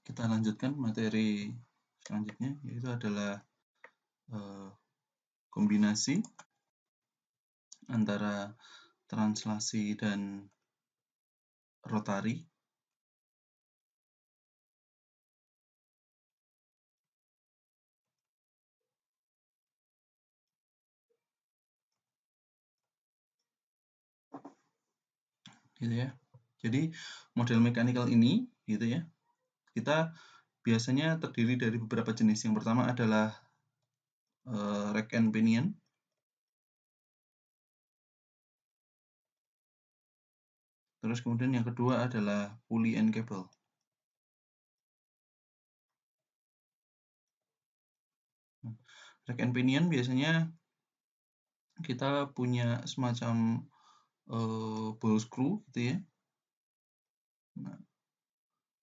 Kita lanjutkan materi selanjutnya, yaitu adalah kombinasi antara translasi dan rotari. Gitu ya. Jadi model mechanical ini gitu ya, kita biasanya terdiri dari beberapa jenis. Yang pertama adalah rack and pinion. Terus kemudian yang kedua adalah pulley and cable. Rack and pinion biasanya kita punya semacam ball screw gitu ya.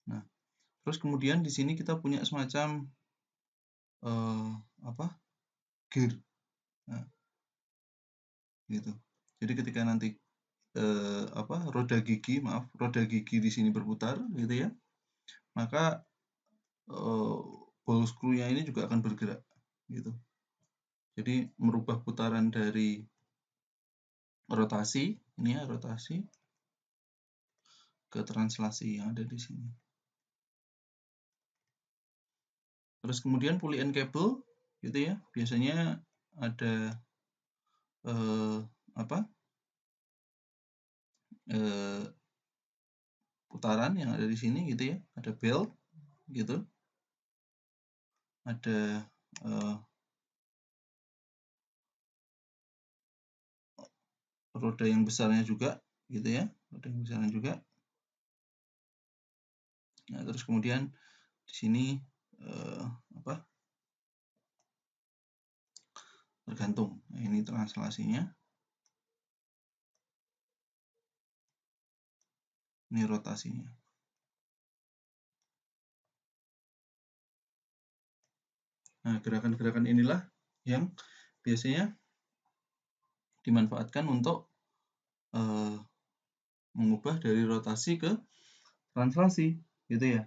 Nah, terus kemudian di sini kita punya semacam gear. Nah, gitu. Jadi ketika nanti roda gigi di sini berputar gitu ya, maka ball screw-nya ini juga akan bergerak gitu. Jadi merubah putaran dari rotasi, ini ya rotasi ke translasi yang ada di sini. Terus kemudian pulley and cable gitu ya, biasanya ada putaran yang ada di sini gitu ya, ada belt gitu, ada roda yang besarnya juga gitu ya, roda yang besarnya juga. Nah, terus kemudian di sini tergantung. Nah, ini translasinya, ini rotasinya. Nah, gerakan-gerakan inilah yang biasanya dimanfaatkan untuk mengubah dari rotasi ke translasi gitu ya.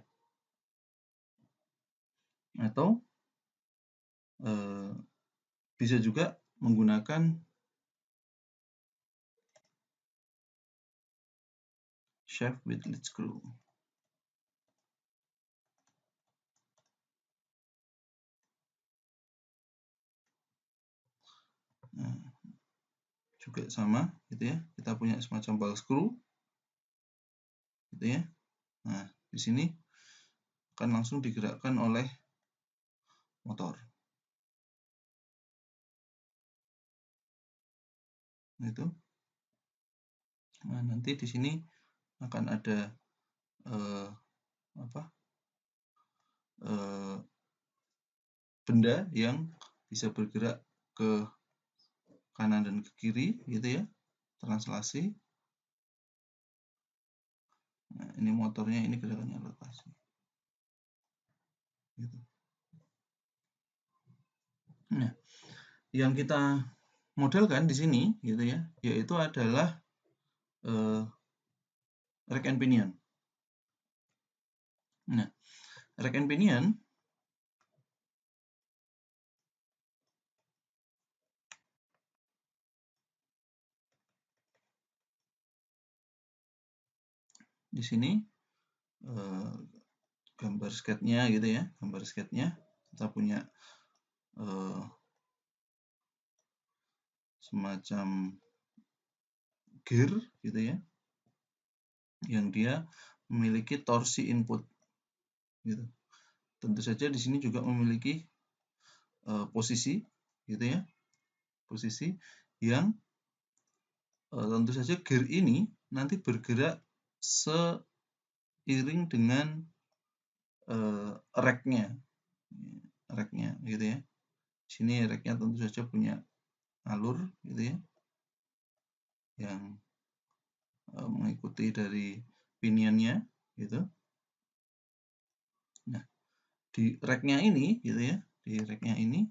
Atau bisa juga menggunakan shaft with lead screw. Nah, juga sama gitu ya, kita punya semacam ball screw gitu ya. Nah, di sini akan langsung digerakkan oleh motor. Itu. Nah, nanti di sini akan ada benda yang bisa bergerak ke kanan dan ke kiri gitu ya, translasi. Nah, ini motornya, ini gerakannya rotasi gitu. Nah, yang kita modelkan di sini gitu ya, yaitu adalah rack and pinion. Nah, rack and pinion di sini gambar sketnya gitu ya, gambar sketnya kita punya semacam gear gitu ya, yang dia memiliki torsi input gitu. Tentu saja di sini juga memiliki posisi gitu ya, posisi yang tentu saja gear ini nanti bergerak seiring dengan racknya gitu ya. Di sini racknya tentu saja punya alur gitu ya, yang mengikuti dari pinionnya gitu. Nah, di racknya ini gitu ya, di racknya ini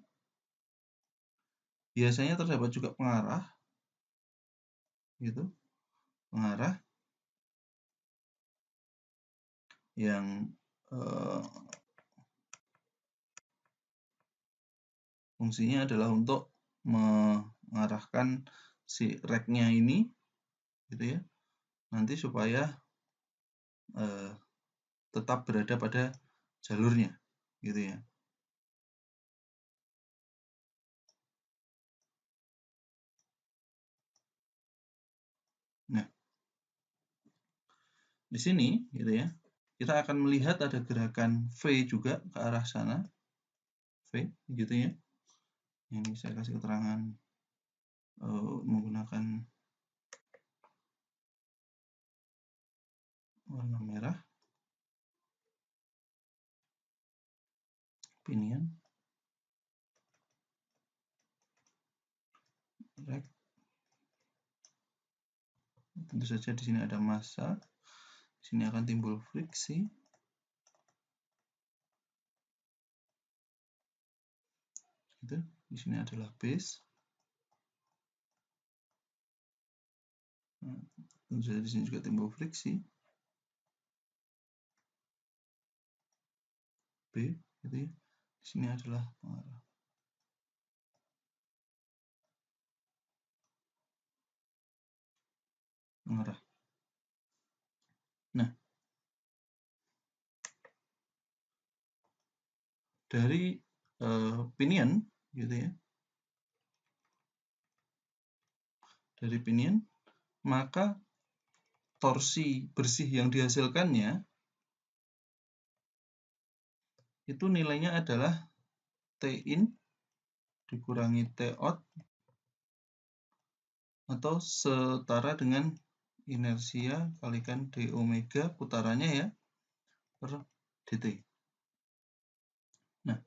biasanya terdapat juga pengarah gitu, pengarah yang fungsinya adalah untuk mengarahkan si rack-nya ini gitu ya, nanti supaya tetap berada pada jalurnya gitu ya. Nah, di sini gitu ya, kita akan melihat ada gerakan V juga ke arah sana, V gitu ya. Ini saya kasih keterangan menggunakan warna merah, pinion, rack. Tentu saja di sini ada massa, di sini akan timbul friksi. Gitu. Di sini adalah base. Nah, tentu saja di sini juga timbul friksi. B, gitu ya. Di sini adalah pengarah. Nah, dari pinion, gitu ya. Dari pinion, maka torsi bersih yang dihasilkannya itu nilainya adalah T in dikurangi T out atau setara dengan inersia kalikan d omega putarannya ya per dt. Nah,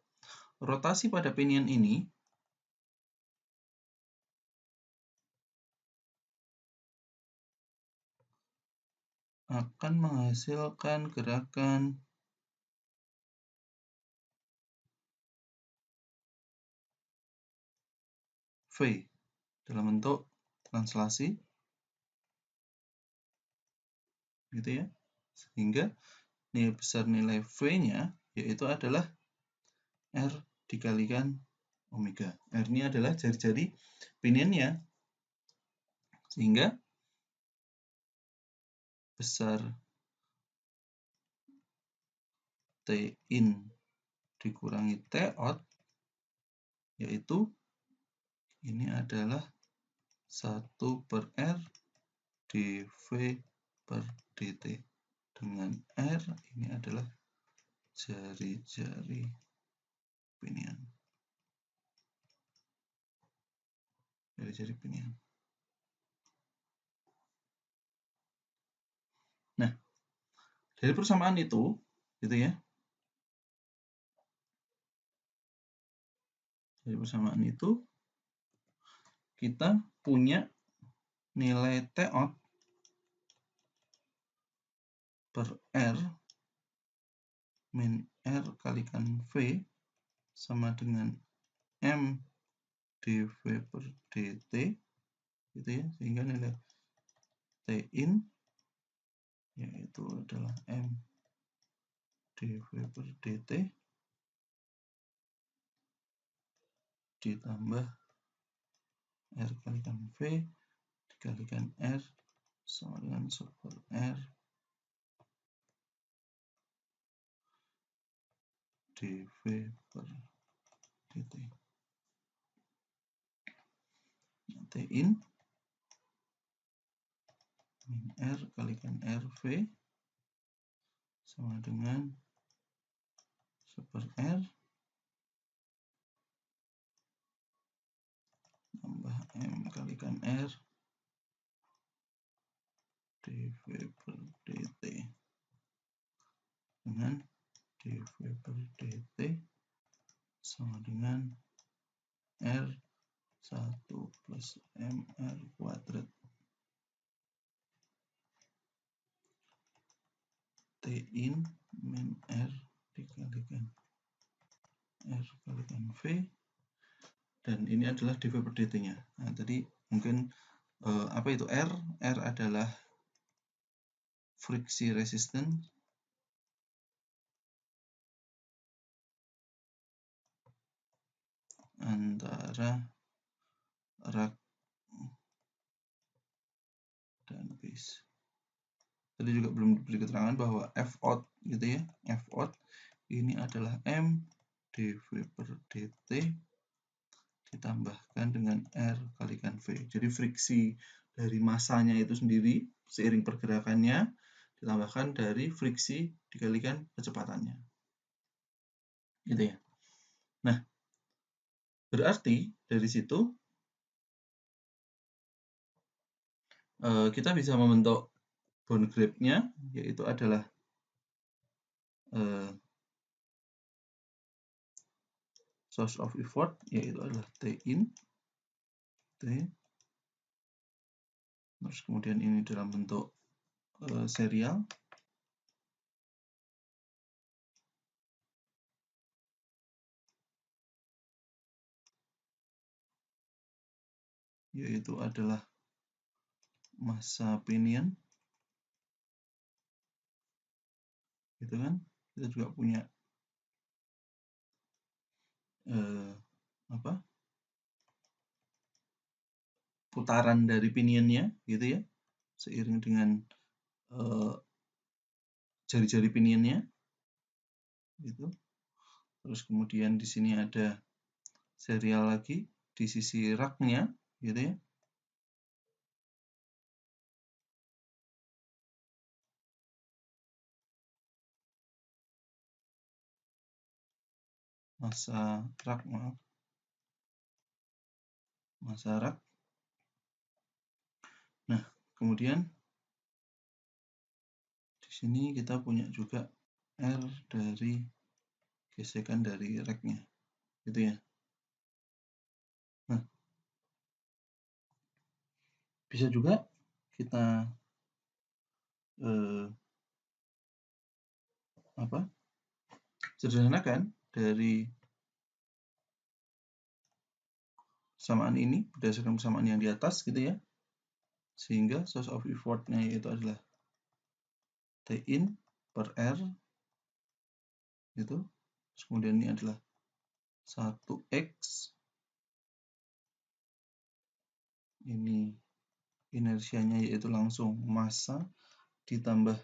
rotasi pada pinion ini akan menghasilkan gerakan V dalam bentuk translasi gitu ya, sehingga nilai besar nilai V-nya yaitu adalah R dikalikan omega. R ini adalah jari-jari pinionnya, sehingga besar T in dikurangi T out yaitu ini adalah 1/R dV per dt. Dengan R ini adalah jari-jari pinion. Jari-jari pinion. Nah, dari persamaan itu, gitu ya. Dari persamaan itu, kita punya nilai T out per R min R kalikan V sama dengan M dV per dt gitu ya, sehingga nilai T in yaitu adalah M dV per dt ditambah R kalikan V dikalikan R sama dengan 1/R dV per dt. T in min R kalikan RV sama dengan 1/R tambah M kalikan R dV per dt dengan dV per dt sama dengan R1 plus MR kuadrat T in min R dikalikan R kalikan V, dan ini adalah dV per dt nya. Nah, tadi mungkin apa itu R? R adalah friksi resistance antara rak dan base. Tadi juga belum diberi keterangan bahwa F out gitu ya. F out ini adalah M dV per dt ditambahkan dengan R kalikan V. Jadi friksi dari masanya itu sendiri seiring pergerakannya ditambahkan dari friksi dikalikan kecepatannya. Gitu ya. Nah, berarti dari situ kita bisa membentuk bond graph-nya, yaitu adalah source of effort, yaitu adalah T in, T, terus kemudian ini dalam bentuk serial, yaitu adalah massa pinion, gitu kan? Kita juga punya putaran dari pinionnya, gitu ya, seiring dengan jari-jari pinionnya, gitu. Terus kemudian di sini ada serial lagi di sisi raknya, gitu ya. Massa rak. Nah, kemudian di sini kita punya juga R dari gesekan dari raknya, gitu ya. Nah, bisa juga kita sederhanakan dari persamaan ini berdasarkan persamaan yang di atas, gitu ya. Sehingga source of effort-nya yaitu adalah T in per R, gitu. Terus kemudian ini adalah 1x, ini inersianya yaitu langsung massa ditambah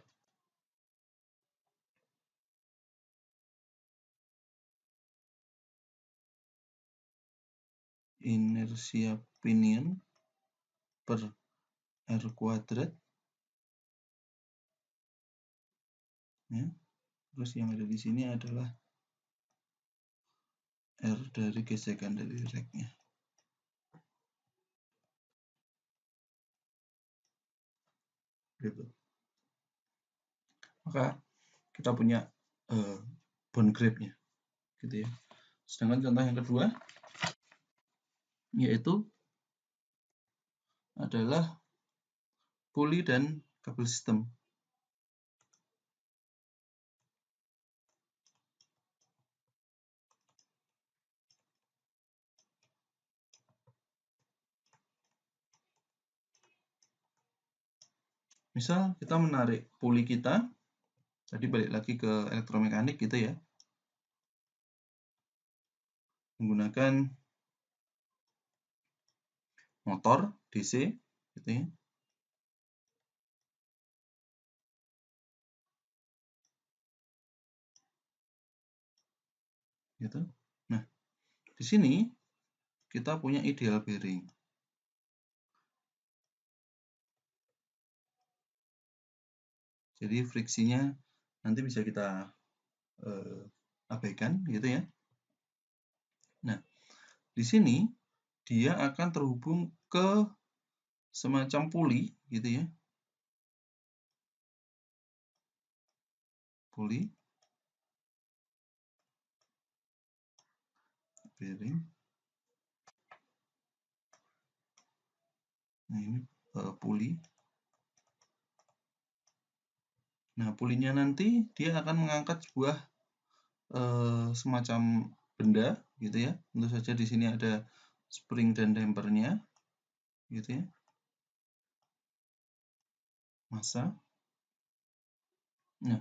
inersia pinion per R kuadrat, ya. Terus yang ada di sini adalah R dari gesekan dari raknya. Gitu. Maka kita punya bond graph-nya, gitu ya. Sedangkan contoh yang kedua yaitu adalah puli dan kabel sistem. Misal kita menarik puli kita, tadi balik lagi ke elektromekanik gitu ya, menggunakan motor DC, gitu ya. Gitu. Nah, di sini kita punya ideal bearing. Jadi friksinya nanti bisa kita abaikan, gitu ya. Nah, di sini dia akan terhubung ke semacam puli, gitu ya. Puli bearing. Nah, ini puli. Nah, pulinya nanti dia akan mengangkat sebuah semacam benda, gitu ya. Tentu saja di sini ada spring dan dampernya, gitu ya. Massa. Nah,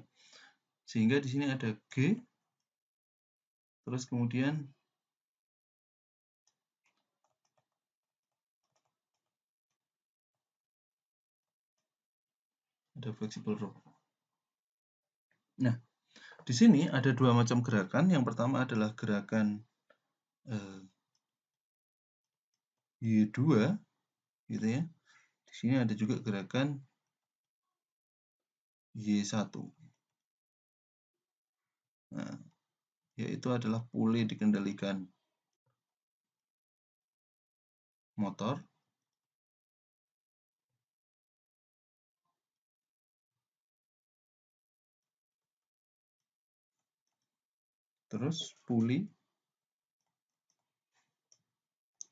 sehingga di sini ada G, terus kemudian ada fleksibel rope. Nah, di sini ada dua macam gerakan. Yang pertama adalah gerakan Y2, gitu ya. Di sini ada juga gerakan Y1. Nah, yaitu adalah puli dikendalikan motor. Terus puli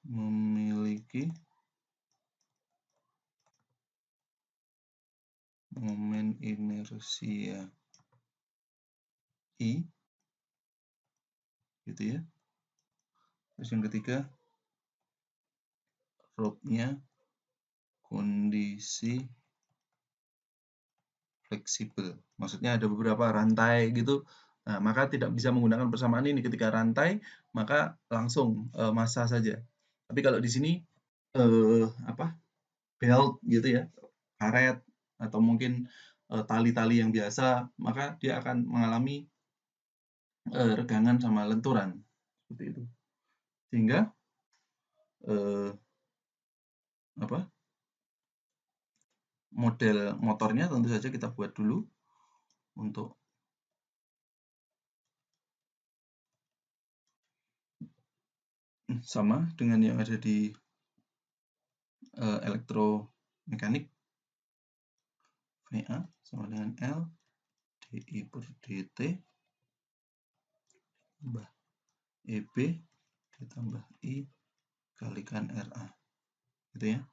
memiliki momen inersia I, gitu ya. Terus yang ketiga, rope-nya kondisi fleksibel. Maksudnya ada beberapa rantai gitu. Nah, maka tidak bisa menggunakan persamaan ini. Ketika rantai, maka langsung massa saja. Tapi kalau di sini belt gitu ya, karet atau mungkin tali-tali yang biasa, maka dia akan mengalami regangan sama lenturan seperti itu. Sehingga model motornya tentu saja kita buat dulu untuk sama dengan yang ada di elektromekanik. VA sama dengan L DI per DT tambah EB ditambah I kalikan RA, gitu ya,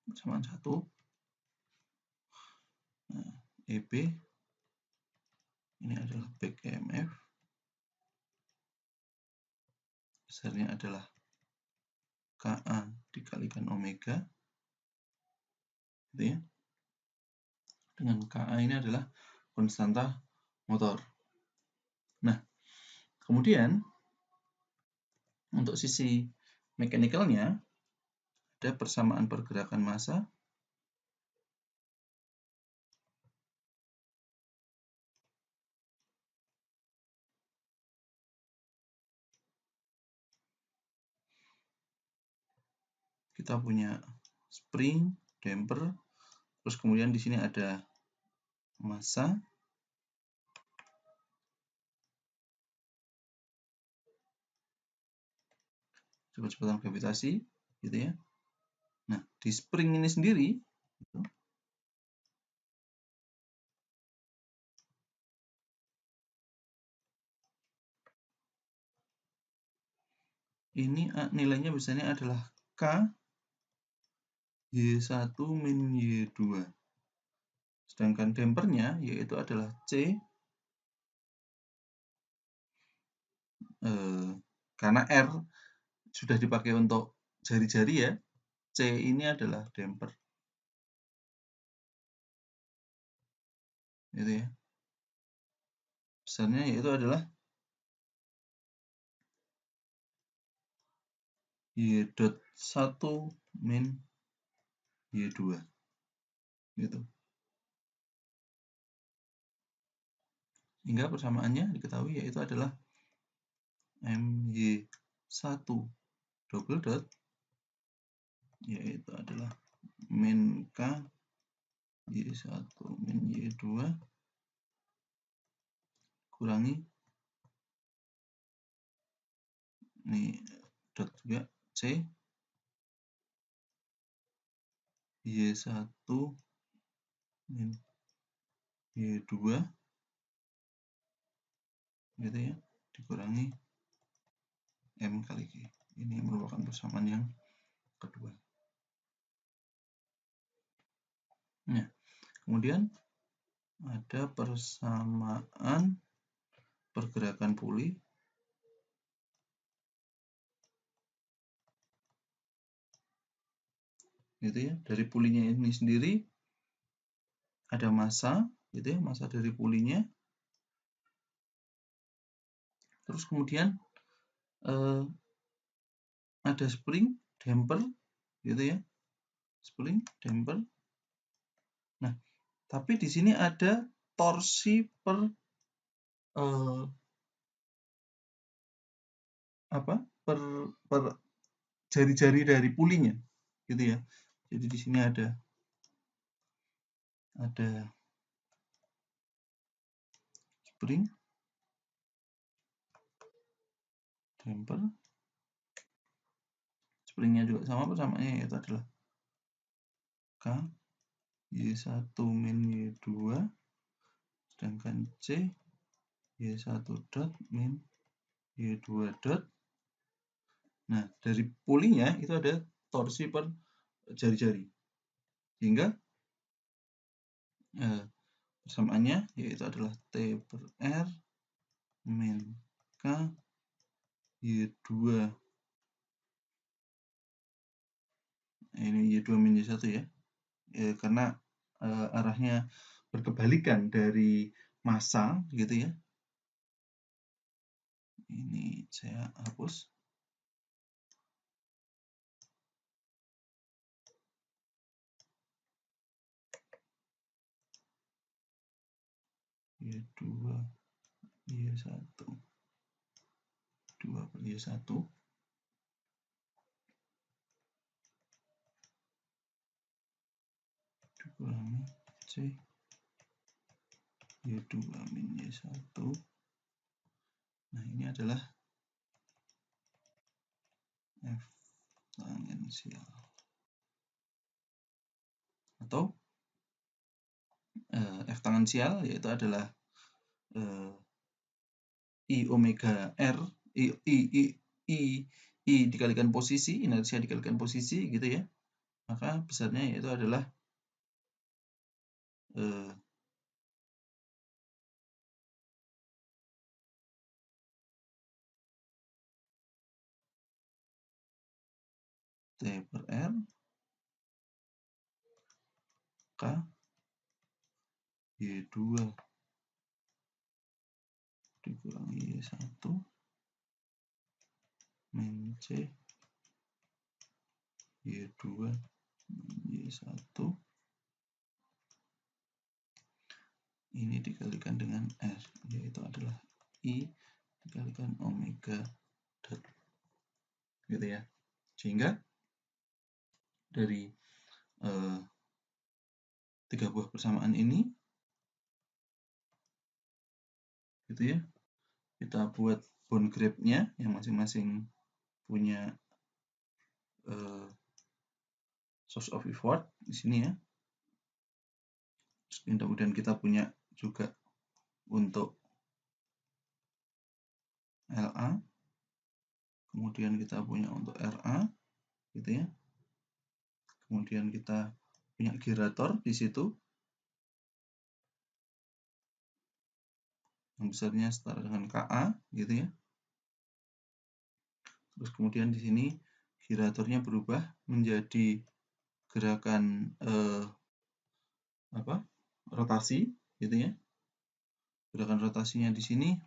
persamaan 1. Nah, EB ini adalah back EMF, besarnya adalah KA dikalikan omega, gitu ya. Dengan KA ini adalah konstanta motor. Nah, kemudian untuk sisi mechanical-nya ada persamaan pergerakan massa kita punya spring, damper, terus kemudian di sini ada massa, cepat-cepatan gravitasi, gitu ya. Nah, di spring ini sendiri, gitu, ini nilainya biasanya adalah K Y1 min Y2. Sedangkan dampernya yaitu adalah C, karena R sudah dipakai untuk jari-jari ya, C ini adalah damper, gitu ya. Besarnya yaitu adalah Y.1 min Y2, gitu. Hingga persamaannya diketahui yaitu adalah MY1 double dot yaitu adalah min K Y1 min Y2 kurangi ini dot juga C Y1 min Y2 gitu ya, dikurangi M kali G. Ini merupakan persamaan yang kedua. Nah, kemudian ada persamaan pergerakan puli gitu ya. Dari pulinya ini sendiri ada massa gitu ya, massa dari pulinya. Terus kemudian ada spring, damper gitu ya. Spring, damper. Nah, Tapi di sini ada torsi per per jari-jari dari pulinya, gitu ya. Jadi di sini ada spring, damper, springnya juga sama, persamaannya yaitu adalah K Y1 min Y2, sedangkan C Y1 dot min Y2 dot. Nah, dari pulinya itu ada torsi per jari-jari, sehingga persamaannya yaitu adalah T per R min K Y2. Ini Y2 min Y1 ya, karena arahnya berkebalikan dari massa gitu ya. Ini saya hapus. Y2 Y1 2 per Y1 dikurangi C Y2 min Y1. Nah, ini adalah F tangensial atau F tangensial yaitu adalah I omega R, I dikalikan posisi, inersia dikalikan posisi gitu ya. Maka besarnya yaitu adalah T per R K Y2 dikurangi Y1 min C Y2 min Y1. Ini dikalikan dengan R, yaitu adalah I dikalikan omega dot, gitu ya. Sehingga dari tiga buah persamaan ini, gitu ya, kita buat bond graph-nya yang masing-masing punya source of effort di sini ya. Kemudian kita punya juga untuk LA, kemudian kita punya untuk RA, gitu ya. Kemudian kita punya girator di situ yang besarnya setara dengan KA, gitu ya. Terus kemudian di sini giratornya berubah menjadi gerakan rotasi, gitu ya. Gerakan rotasinya di sini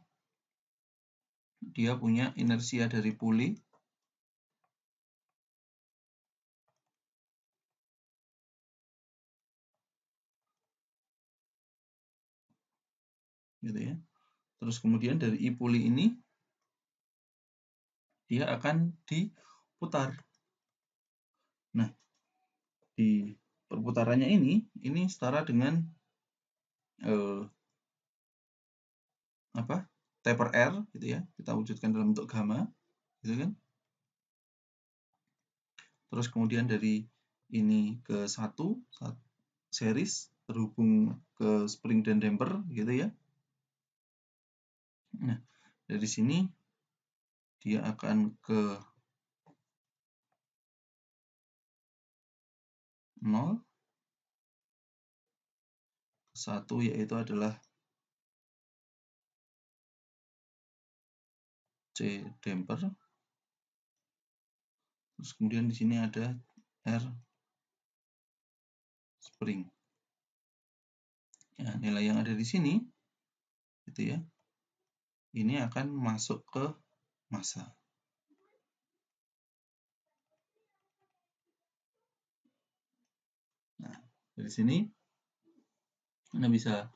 dia punya inersia dari puli, gitu ya. Terus kemudian dari I puli ini dia akan diputar. Nah, di perputarannya ini setara dengan T per R gitu ya. Kita wujudkan dalam bentuk gamma, gitu kan. Terus kemudian dari ini ke satu series terhubung ke spring dan damper, gitu ya. Nah, dari sini dia akan ke 0, ke 1 yaitu adalah C damper. Terus kemudian di sini ada R spring. Ya, nilai yang ada di sini gitu ya. Ini akan masuk ke massa. Nah, dari sini Anda bisa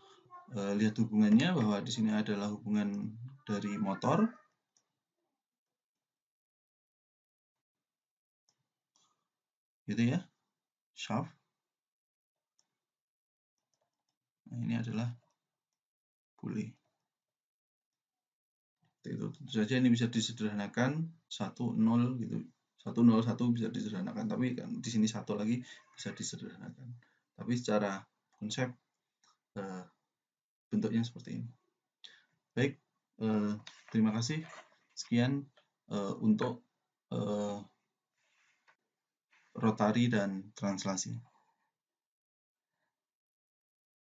lihat hubungannya bahwa di sini adalah hubungan dari motor, gitu ya, shaft. Nah, ini adalah pulley. Itu tentu saja ini bisa disederhanakan 1 0 gitu. 1 0 1 bisa disederhanakan, tapi kan di sini satu lagi bisa disederhanakan. Tapi secara konsep bentuknya seperti ini. Baik, terima kasih. Sekian untuk rotari dan translasi.